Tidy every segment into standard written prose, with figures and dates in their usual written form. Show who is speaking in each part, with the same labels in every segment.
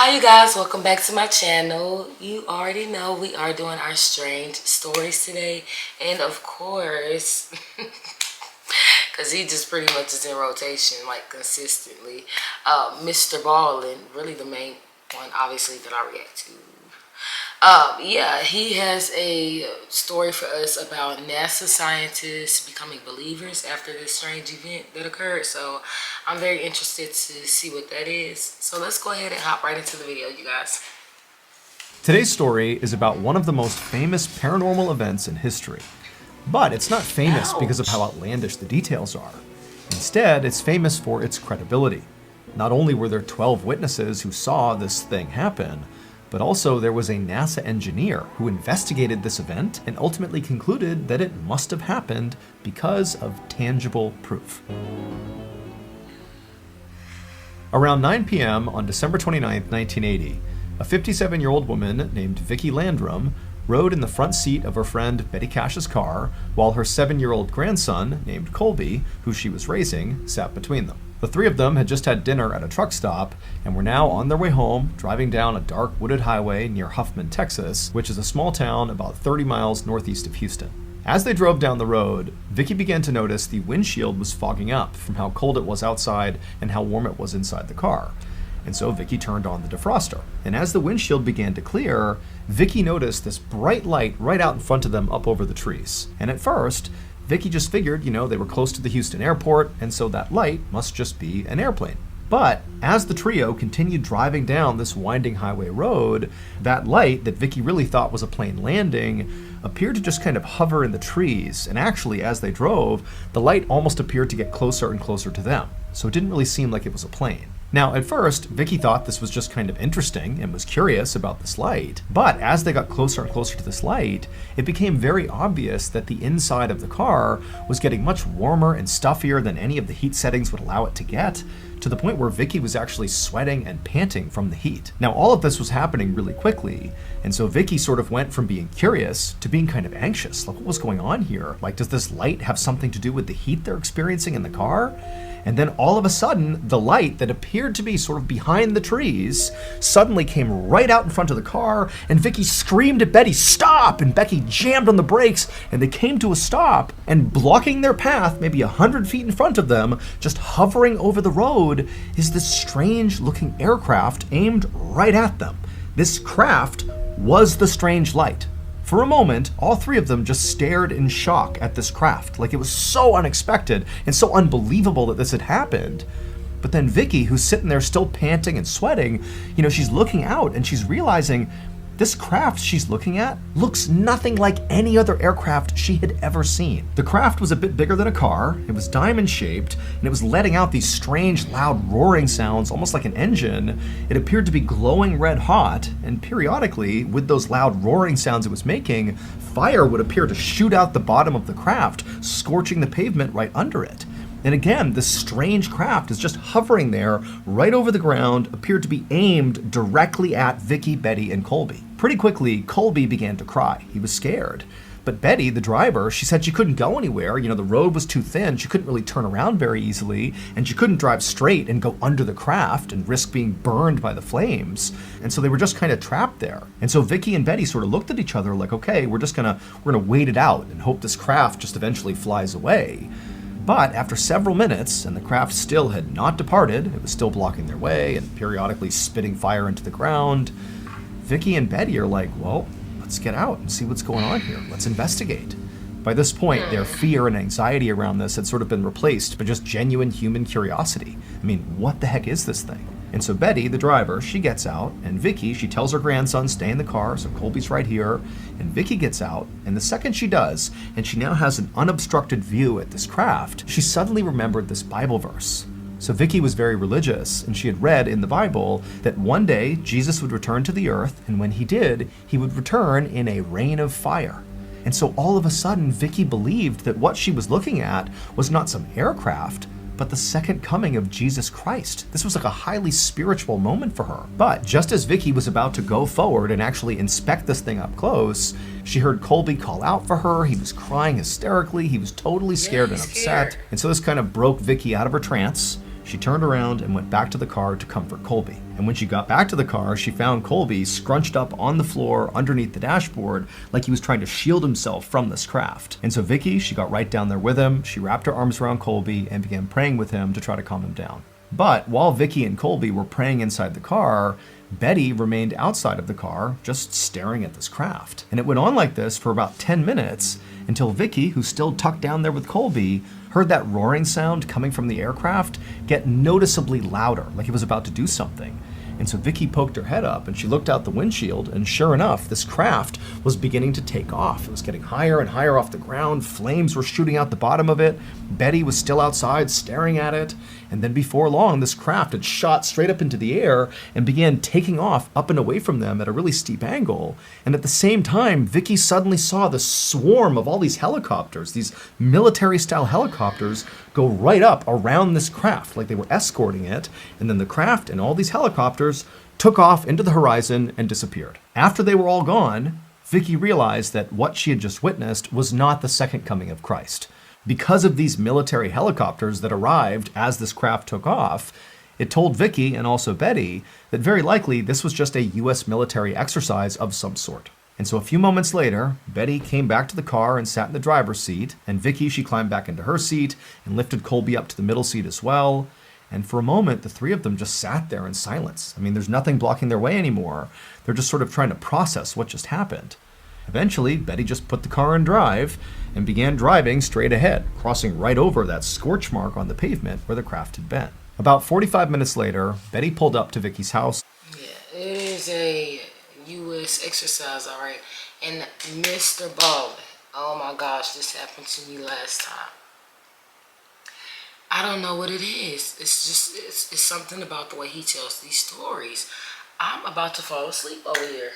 Speaker 1: Hi you guys, welcome back to my channel. You already know we are doing our strange stories today, and of course because he just pretty much is in rotation like consistently, Mr. Ballin, really the main one obviously that I react to. Yeah, he has a story for us about NASA scientists becoming believers after this strange event that occurred. So I'm very interested to see what that is. So let's go ahead and hop right into the video, you guys.
Speaker 2: Today's story is about one of the most famous paranormal events in history. But it's not famous because of how outlandish the details are. Instead, it's famous for its credibility. Not only were there 12 witnesses who saw this thing happen, but also there was a NASA engineer who investigated this event and ultimately concluded that it must have happened because of tangible proof. Around 9 p.m. on December 29, 1980, a 57-year-old woman named Vicki Landrum rode in the front seat of her friend Betty Cash's car while her 7-year-old grandson, named Colby, who she was raising, sat between them. The three of them had just had dinner at a truck stop and were now on their way home, driving down a dark wooded highway near Huffman, Texas, which is a small town about 30 miles northeast of Houston. As they drove down the road, Vicki began to notice the windshield was fogging up from how cold it was outside and how warm it was inside the car. And so Vicki turned on the defroster. And as the windshield began to clear, Vicki noticed this bright light right out in front of them up over the trees. And at first, Vicki just figured, they were close to the Houston airport, and so that light must just be an airplane. But as the trio continued driving down this winding highway road, that light that Vicki really thought was a plane landing appeared to just kind of hover in the trees. And actually, as they drove, the light almost appeared to get closer and closer to them. So it didn't really seem like it was a plane. Now, at first, Vicki thought this was just kind of interesting and was curious about this light. But as they got closer and closer to this light, it became very obvious that the inside of the car was getting much warmer and stuffier than any of the heat settings would allow it to get, to the point where Vicki was actually sweating and panting from the heat. Now, all of this was happening really quickly, and so Vicki sort of went from being curious to being kind of anxious. Like, what was going on here? Like, does this light have something to do with the heat they're experiencing in the car? And then all of a sudden, the light that appeared to be sort of behind the trees suddenly came right out in front of the car, and Vicki screamed at Betty, "Stop!" And Becky jammed on the brakes, and they came to a stop, and blocking their path, maybe 100 feet in front of them, just hovering over the road, is this strange-looking aircraft aimed right at them. This craft was the strange light. For a moment, all three of them just stared in shock at this craft, like it was so unexpected and so unbelievable that this had happened. But then Vicki, who's sitting there still panting and sweating, she's looking out and she's realizing this craft she's looking at looks nothing like any other aircraft she had ever seen. The craft was a bit bigger than a car, it was diamond-shaped, and it was letting out these strange, loud roaring sounds, almost like an engine. It appeared to be glowing red hot, and periodically, with those loud roaring sounds it was making, fire would appear to shoot out the bottom of the craft, scorching the pavement right under it. And again, this strange craft is just hovering there right over the ground, appeared to be aimed directly at Vicki, Betty, and Colby. Pretty quickly, Colby began to cry. He was scared. But Betty, the driver, she said she couldn't go anywhere. The road was too thin. She couldn't really turn around very easily, and she couldn't drive straight and go under the craft and risk being burned by the flames. And so they were just kind of trapped there. And so Vicki and Betty sort of looked at each other like, okay, we're gonna wait it out and hope this craft just eventually flies away. But after several minutes, and the craft still had not departed, it was still blocking their way and periodically spitting fire into the ground, Vicki and Betty are like, well, let's get out and see what's going on here. Let's investigate. By this point, their fear and anxiety around this had sort of been replaced by just genuine human curiosity. I mean, what the heck is this thing? And so Betty, the driver, she gets out, and Vicki, she tells her grandson, stay in the car, so Colby's right here, and Vicki gets out, and the second she does, and she now has an unobstructed view at this craft, she suddenly remembered this Bible verse. So Vicki was very religious, and she had read in the Bible that one day Jesus would return to the earth, and when he did, he would return in a rain of fire. And so all of a sudden, Vicki believed that what she was looking at was not some aircraft, but the second coming of Jesus Christ. This was like a highly spiritual moment for her. But just as Vicki was about to go forward and actually inspect this thing up close, she heard Colby call out for her. He was crying hysterically. He was totally scared and upset. And so this kind of broke Vicki out of her trance. She turned around and went back to the car to comfort Colby. And when she got back to the car, she found Colby scrunched up on the floor underneath the dashboard like he was trying to shield himself from this craft. And so Vicky, she got right down there with him. She wrapped her arms around Colby and began praying with him to try to calm him down. But while Vicky and Colby were praying inside the car, Betty remained outside of the car, just staring at this craft. And it went on like this for about 10 minutes until Vicky, who's still tucked down there with Colby, heard that roaring sound coming from the aircraft get noticeably louder, like it was about to do something. And so Vicky poked her head up and she looked out the windshield, and sure enough, this craft was beginning to take off. It was getting higher and higher off the ground. Flames were shooting out the bottom of it. Betty was still outside staring at it. And then before long, this craft had shot straight up into the air and began taking off up and away from them at a really steep angle. And at the same time, Vicky suddenly saw the swarm of all these helicopters, these military-style helicopters, go right up around this craft, like they were escorting it. And then the craft and all these helicopters took off into the horizon and disappeared. After they were all gone, Vicky realized that what she had just witnessed was not the second coming of Christ. Because of these military helicopters that arrived as this craft took off, it told Vicky and also Betty that very likely this was just a US military exercise of some sort. And so a few moments later, Betty came back to the car and sat in the driver's seat, and Vicky, she climbed back into her seat and lifted Colby up to the middle seat as well. And for a moment, the three of them just sat there in silence. I mean, there's nothing blocking their way anymore. They're just sort of trying to process what just happened. Eventually, Betty just put the car in drive and began driving straight ahead, crossing right over that scorch mark on the pavement where the craft had been. About 45 minutes later, Betty pulled up to Vicky's house.
Speaker 1: Yeah, it is a U.S. exercise, all right. And Mr. Baldwin, oh my gosh, this happened to me last time. I don't know what it is. It's just, it's something about the way he tells these stories. I'm about to fall asleep over here.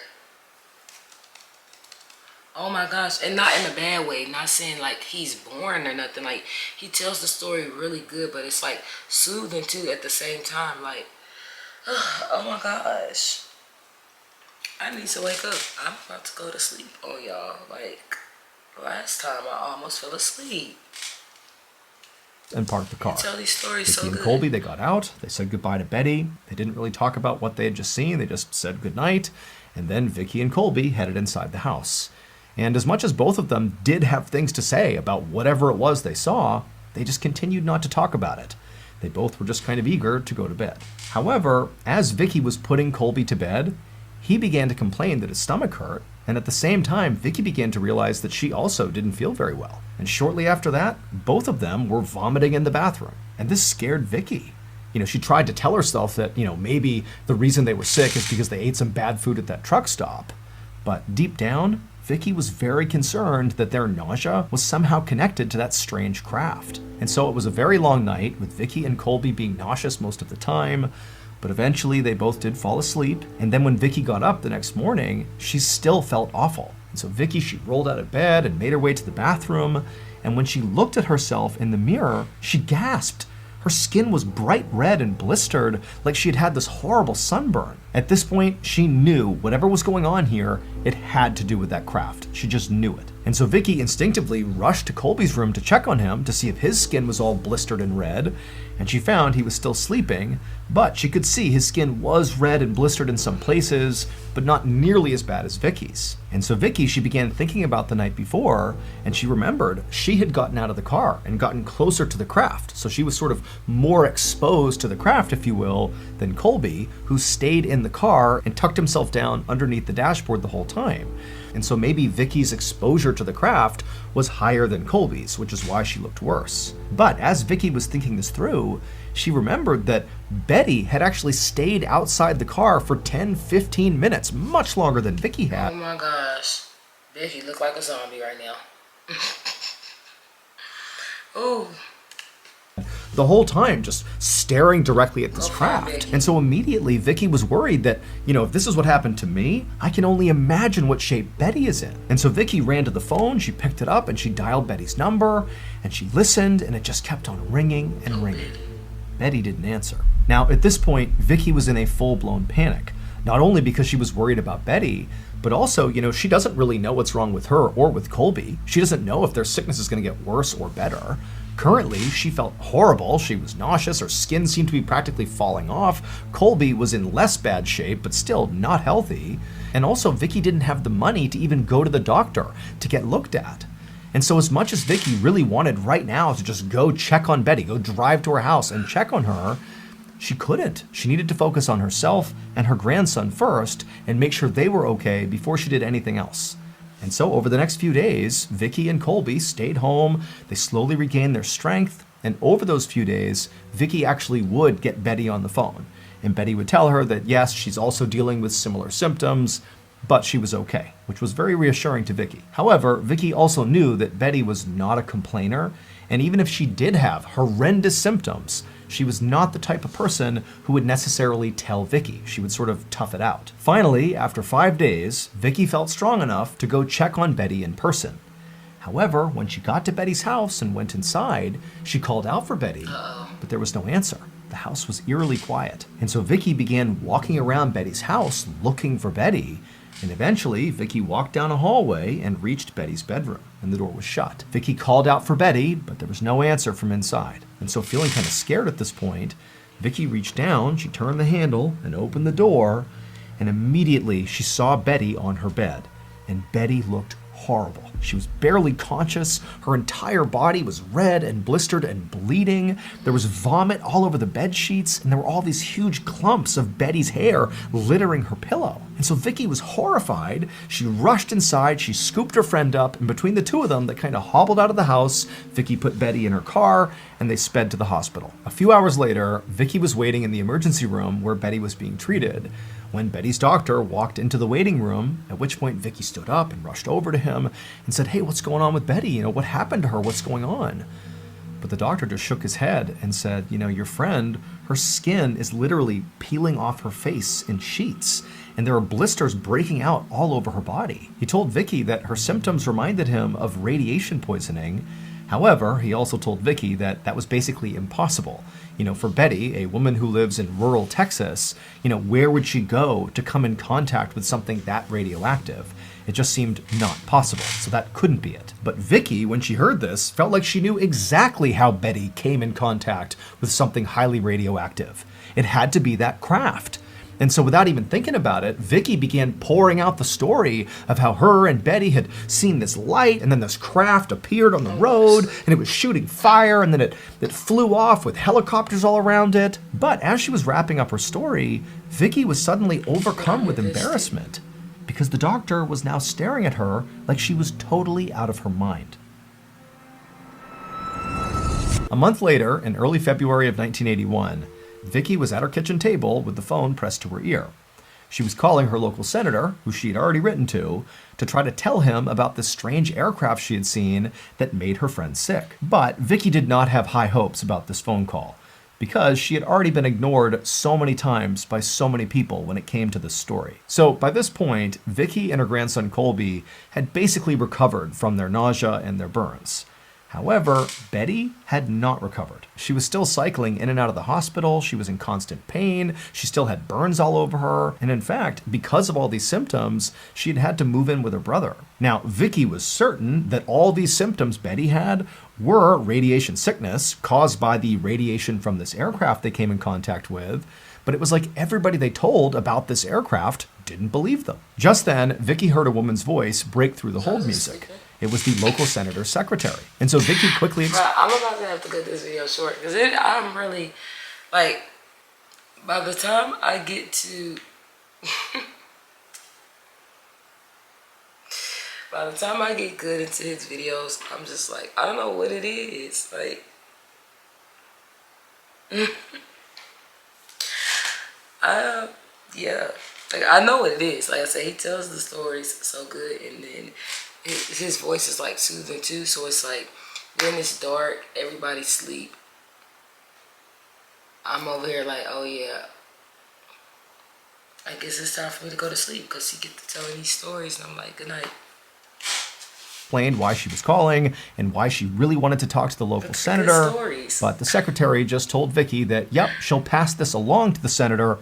Speaker 1: Oh my gosh, and not in a bad way, not saying like he's boring or nothing. Like, he tells the story really good, but it's like soothing too at the same time. Like, oh my gosh, I need to wake up. I'm about to go to sleep on y'all. Like, last time I almost fell asleep.
Speaker 2: And parked the car.
Speaker 1: You tell these stories
Speaker 2: Vicky
Speaker 1: so
Speaker 2: and
Speaker 1: good.
Speaker 2: Colby, they got out. They said goodbye to Betty. They didn't really talk about what they had just seen. They just said goodnight. And then Vicky and Colby headed inside the house. And as much as both of them did have things to say about whatever it was they saw, they just continued not to talk about it. They both were just kind of eager to go to bed. However, as Vicky was putting Colby to bed, he began to complain that his stomach hurt, and at the same time, Vicky began to realize that she also didn't feel very well. And shortly after that, both of them were vomiting in the bathroom. And this scared Vicky. She tried to tell herself that, maybe the reason they were sick is because they ate some bad food at that truck stop. But deep down, Vicky was very concerned that their nausea was somehow connected to that strange craft. And so it was a very long night, with Vicky and Colby being nauseous most of the time, but eventually they both did fall asleep. And then when Vicky got up the next morning, she still felt awful. And so Vicky, she rolled out of bed and made her way to the bathroom. And when she looked at herself in the mirror, she gasped. Her skin was bright red and blistered, like she had had this horrible sunburn. At this point, she knew whatever was going on here, it had to do with that craft. She just knew it. And so Vicky instinctively rushed to Colby's room to check on him to see if his skin was all blistered and red, and she found he was still sleeping, but she could see his skin was red and blistered in some places, but not nearly as bad as Vicky's. And so Vicky, she began thinking about the night before, and she remembered she had gotten out of the car and gotten closer to the craft, so she was sort of more exposed to the craft, if you will, than Colby, who stayed in the car and tucked himself down underneath the dashboard the whole time. And so maybe Vicky's exposure to the craft was higher than Colby's, which is why she looked worse. But as Vicky was thinking this through, she remembered that Betty had actually stayed outside the car for 10-15 minutes, much longer than Vicky had.
Speaker 1: Oh my gosh, Vicky look like a zombie right now. Oh.
Speaker 2: The whole time just staring directly at this craft. And so immediately Vicky was worried that, if this is what happened to me, I can only imagine what shape Betty is in. And so Vicky ran to the phone, she picked it up, and she dialed Betty's number, and she listened, and it just kept on ringing and ringing. Betty didn't answer. Now, at this point, Vicky was in a full-blown panic. Not only because she was worried about Betty, but also, she doesn't really know what's wrong with her or with Colby. She doesn't know if their sickness is going to get worse or better. Currently, she felt horrible. She was nauseous. Her skin seemed to be practically falling off. Colby was in less bad shape, but still not healthy. And also, Vicky didn't have the money to even go to the doctor to get looked at. And so as much as Vicky really wanted right now to just go check on Betty, go drive to her house and check on her, she couldn't. She needed to focus on herself and her grandson first and make sure they were okay before she did anything else. And so over the next few days, Vicky and Colby stayed home. They slowly regained their strength. And over those few days, Vicky actually would get Betty on the phone. And Betty would tell her that yes, she's also dealing with similar symptoms, but she was okay, which was very reassuring to Vicky. However, Vicky also knew that Betty was not a complainer, and even if she did have horrendous symptoms, she was not the type of person who would necessarily tell Vicky. She would sort of tough it out. Finally, after 5 days, Vicky felt strong enough to go check on Betty in person. However, when she got to Betty's house and went inside, she called out for Betty, but there was no answer. The house was eerily quiet. And so Vicky began walking around Betty's house looking for Betty. And eventually, Vicky walked down a hallway and reached Betty's bedroom, and the door was shut. Vicky called out for Betty, but there was no answer from inside. And so feeling kind of scared at this point, Vicky reached down, she turned the handle and opened the door, and immediately she saw Betty on her bed. And Betty looked horrible. She was barely conscious. Her entire body was red and blistered and bleeding. There was vomit all over the bed sheets, and there were all these huge clumps of Betty's hair littering her pillow. And so Vicky was horrified. She rushed inside, she scooped her friend up, and between the two of them, they kind of hobbled out of the house. Vicky put Betty in her car, and they sped to the hospital. A few hours later, Vicky was waiting in the emergency room where Betty was being treated, when Betty's doctor walked into the waiting room, at which point Vicky stood up and rushed over to him and said, "Hey, what's going on with Betty? What happened to her? What's going on?" But the doctor just shook his head and said, your friend, her skin is literally peeling off her face in sheets, and there are blisters breaking out all over her body. He told Vicky that her symptoms reminded him of radiation poisoning. However, he also told Vicky that that was basically impossible. For Betty, a woman who lives in rural Texas, where would she go to come in contact with something that radioactive? It just seemed not possible, so that couldn't be it. But Vicky, when she heard this, felt like she knew exactly how Betty came in contact with something highly radioactive. It had to be that craft. And so without even thinking about it, Vicky began pouring out the story of how her and Betty had seen this light, and then this craft appeared on the road, and it was shooting fire, and then it flew off with helicopters all around it. But as she was wrapping up her story, Vicky was suddenly overcome with embarrassment, because the doctor was now staring at her like she was totally out of her mind. A month later, in early February of 1981, Vicky was at her kitchen table with the phone pressed to her ear. She was calling her local senator, who she had already written to try to tell him about this strange aircraft she had seen that made her friend sick. But Vicky did not have high hopes about this phone call, because she had already been ignored so many times by so many people when it came to this story. So by this point, Vicky and her grandson Colby had basically recovered from their nausea and their burns. However, Betty had not recovered. She was still cycling in and out of the hospital. She was in constant pain. She still had burns all over her. And in fact, because of all these symptoms, she had had to move in with her brother. Now, Vicky was certain that all these symptoms Betty had were radiation sickness caused by the radiation from this aircraft they came in contact with. But it was like everybody they told about this aircraft didn't believe them. Just then, Vicky heard a woman's voice break through the hold music. It was the local senator's secretary. And so Vicky quickly...
Speaker 1: I'm about to have to cut this video short, because I'm really, by the time I get to... by the time I get good into his videos, I'm just like, I don't know what it is. Yeah. I know what it is. Like I said, he tells the stories so good, and then his voice is soothing too. So it's when it's dark, everybody sleep. I'm over here oh yeah, I guess it's time for me to go to sleep, because he gets to telling these stories, and I'm like, good night.
Speaker 2: Explained why she was calling and why she really wanted to talk to the local senator. But the secretary just told Vicky that, yep, she'll pass this along to the senator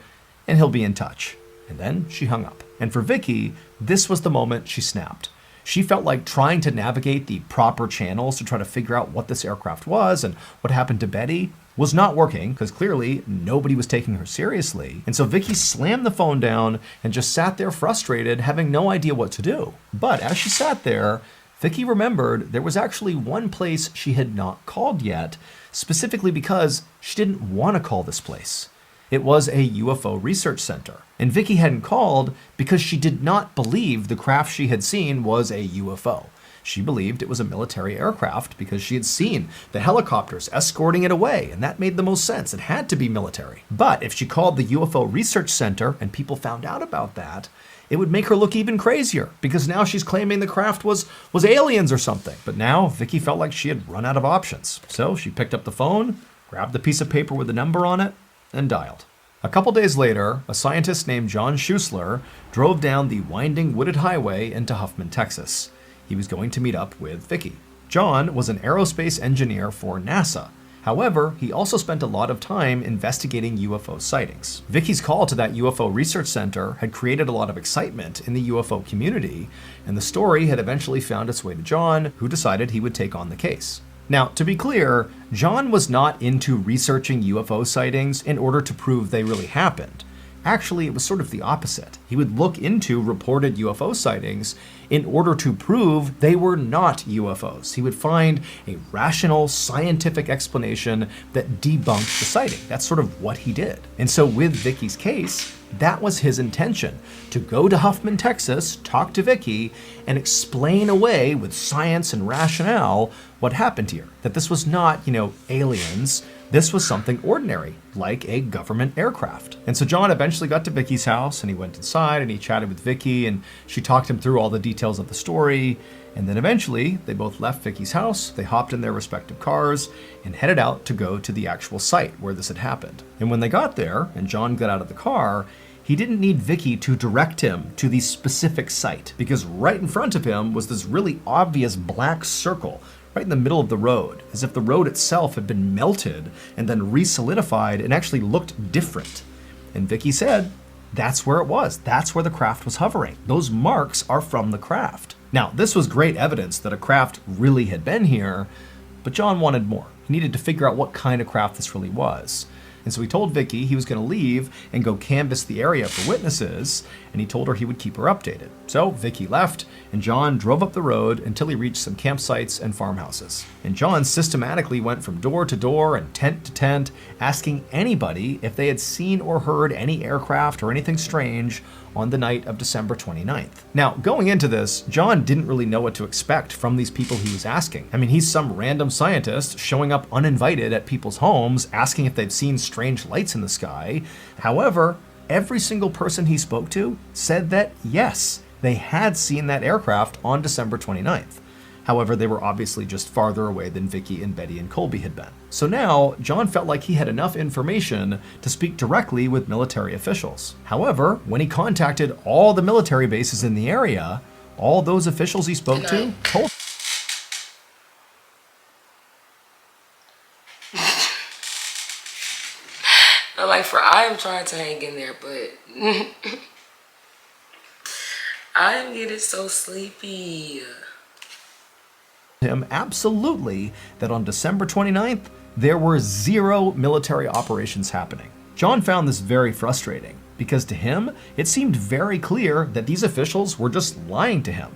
Speaker 2: and he'll be in touch. And then she hung up. And for Vicky, this was the moment she snapped. She felt like trying to navigate the proper channels to try to figure out what this aircraft was and what happened to Betty was not working, because clearly nobody was taking her seriously. And so Vicky slammed the phone down and just sat there frustrated, having no idea what to do. But as she sat there, Vicky remembered there was actually one place she had not called yet, specifically because she didn't want to call this place. It was a UFO research center. And Vicky hadn't called because she did not believe the craft she had seen was a UFO. She believed it was a military aircraft because she had seen the helicopters escorting it away, and that made the most sense. It had to be military. But if she called the UFO Research Center and people found out about that, it would make her look even crazier, because now she's claiming the craft was aliens or something. But now Vicky felt like she had run out of options. So she picked up the phone, grabbed the piece of paper with the number on it, and dialed. A couple days later, a scientist named John Schuessler drove down the winding wooded highway into Huffman, Texas. He was going to meet up with Vicky. John was an aerospace engineer for NASA. However, he also spent a lot of time investigating UFO sightings. Vicky's call to that UFO research center had created a lot of excitement in the UFO community, and the story had eventually found its way to John, who decided he would take on the case. Now, to be clear, John was not into researching UFO sightings in order to prove they really happened. Actually, it was sort of the opposite. He would look into reported UFO sightings in order to prove they were not UFOs. He would find a rational, scientific explanation that debunked the sighting. That's sort of what he did. And so with Vicky's case, that was his intention, to go to Huffman, Texas, talk to Vicky, and explain away with science and rationale what happened here. That this was not, aliens. This was something ordinary, like a government aircraft. And so John eventually got to Vicky's house, and he went inside and he chatted with Vicky, and she talked him through all the details of the story. And then eventually they both left Vicky's house, they hopped in their respective cars, and headed out to go to the actual site where this had happened. And when they got there, and John got out of the car, he didn't need Vicky to direct him to the specific site, because right in front of him was this really obvious black circle right in the middle of the road, as if the road itself had been melted and then re-solidified and actually looked different. And Vicky said, that's where it was. That's where the craft was hovering. Those marks are from the craft. Now, this was great evidence that a craft really had been here, but John wanted more. He needed to figure out what kind of craft this really was. And so he told Vicky he was going to leave and go canvass the area for witnesses, and he told her he would keep her updated. So Vicky left, and John drove up the road until he reached some campsites and farmhouses. And John systematically went from door to door and tent to tent, asking anybody if they had seen or heard any aircraft or anything strange on the night of December 29th. Now, going into this, John didn't really know what to expect from these people he was asking. I mean, he's some random scientist showing up uninvited at people's homes, asking if they've seen strange lights in the sky. However, every single person he spoke to said that yes, they had seen that aircraft on December 29th. However, they were obviously just farther away than Vicky and Betty and Colby had been. So now, John felt like he had enough information to speak directly with military officials. However, when he contacted all the military bases in the area, all those officials he spoke to told
Speaker 1: I am trying to hang in there, but I am getting so sleepy.
Speaker 2: him absolutely that on December 29th, there were 0 military operations happening. John found this very frustrating because to him, it seemed very clear that these officials were just lying to him.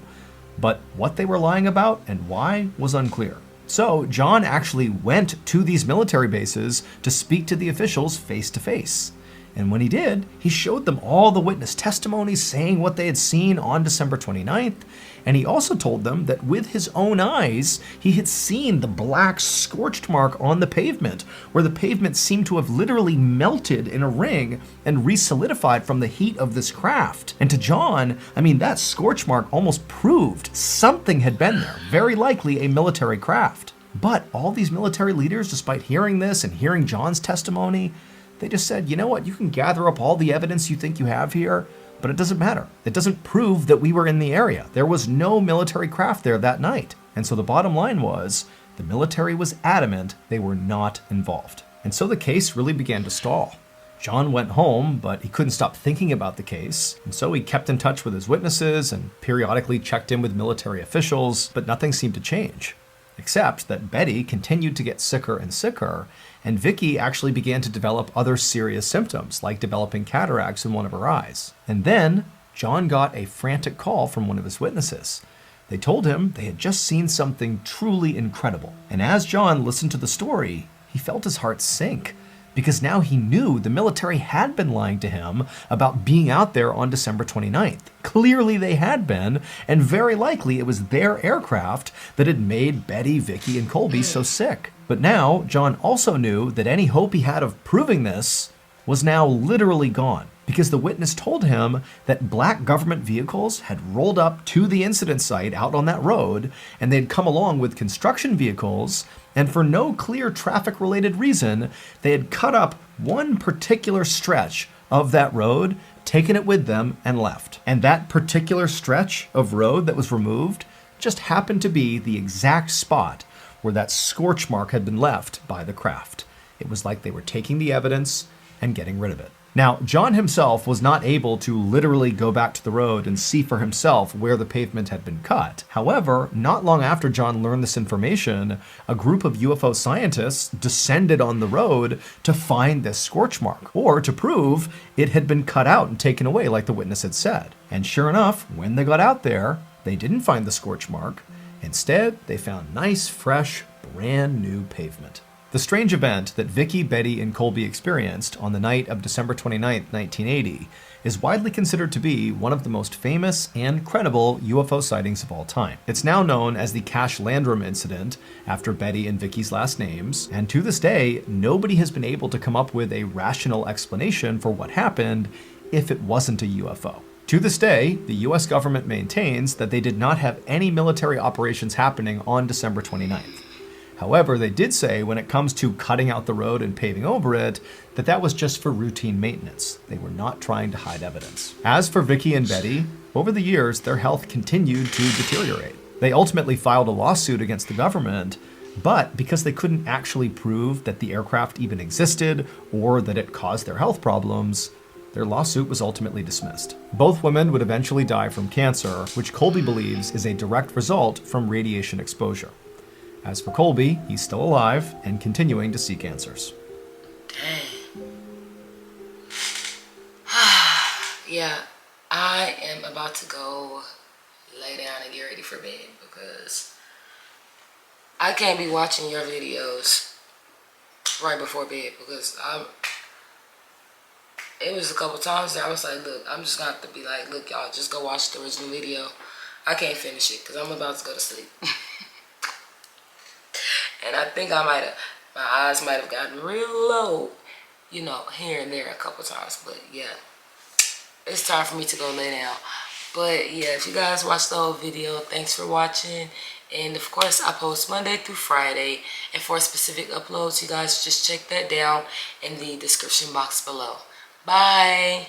Speaker 2: But what they were lying about and why was unclear. So John actually went to these military bases to speak to the officials face to face. And when he did, he showed them all the witness testimonies saying what they had seen on December 29th. And he also told them that with his own eyes, he had seen the black scorched mark on the pavement, where the pavement seemed to have literally melted in a ring and re-solidified from the heat of this craft. And to John, I mean, that scorch mark almost proved something had been there, very likely a military craft. But all these military leaders, despite hearing this and hearing John's testimony, they just said, you know what, you can gather up all the evidence you think you have here, but it doesn't matter. It doesn't prove that we were in the area. There was no military craft there that night. And so the bottom line was, the military was adamant they were not involved. And so the case really began to stall. John went home, but he couldn't stop thinking about the case, and so he kept in touch with his witnesses and periodically checked in with military officials, but nothing seemed to change. Except that Betty continued to get sicker and sicker, and Vicky actually began to develop other serious symptoms, like developing cataracts in one of her eyes. And then John got a frantic call from one of his witnesses. They told him they had just seen something truly incredible. And as John listened to the story, he felt his heart sink, because now he knew the military had been lying to him about being out there on December 29th. Clearly they had been, and very likely it was their aircraft that had made Betty, Vicky, and Colby so sick. But now, John also knew that any hope he had of proving this was now literally gone, because the witness told him that black government vehicles had rolled up to the incident site out on that road, and they'd come along with construction vehicles, and for no clear traffic-related reason, they had cut up one particular stretch of that road, taken it with them, and left. And that particular stretch of road that was removed just happened to be the exact spot where that scorch mark had been left by the craft. It was like they were taking the evidence and getting rid of it. Now, John himself was not able to literally go back to the road and see for himself where the pavement had been cut. However, not long after John learned this information, a group of UFO scientists descended on the road to find this scorch mark, or to prove it had been cut out and taken away like the witness had said. And sure enough, when they got out there, they didn't find the scorch mark. Instead, they found nice, fresh, brand new pavement. The strange event that Vicky, Betty, and Colby experienced on the night of December 29, 1980, is widely considered to be one of the most famous and credible UFO sightings of all time. It's now known as the Cash Landrum incident, after Betty and Vicky's last names, and to this day, nobody has been able to come up with a rational explanation for what happened if it wasn't a UFO. To this day, the US government maintains that they did not have any military operations happening on December 29th. However, they did say when it comes to cutting out the road and paving over it, that was just for routine maintenance. They were not trying to hide evidence. As for Vicky and Betty, over the years, their health continued to deteriorate. They ultimately filed a lawsuit against the government, but because they couldn't actually prove that the aircraft even existed or that it caused their health problems, their lawsuit was ultimately dismissed. Both women would eventually die from cancer, which Colby believes is a direct result from radiation exposure. As for Colby, he's still alive and continuing to seek answers.
Speaker 1: Dang. Yeah, I am about to go lay down and get ready for bed because I can't be watching your videos right before bed because it was a couple times that I was like, look, I'm just gonna have to be like, look, y'all, just go watch the original video. I can't finish it because I'm about to go to sleep. And I think my eyes might have gotten real low, you know, here and there a couple times. But yeah, it's time for me to go lay down. But yeah, if you guys watched the whole video, thanks for watching. And of course, I post Monday through Friday. And for specific uploads, you guys just check that down in the description box below. Bye.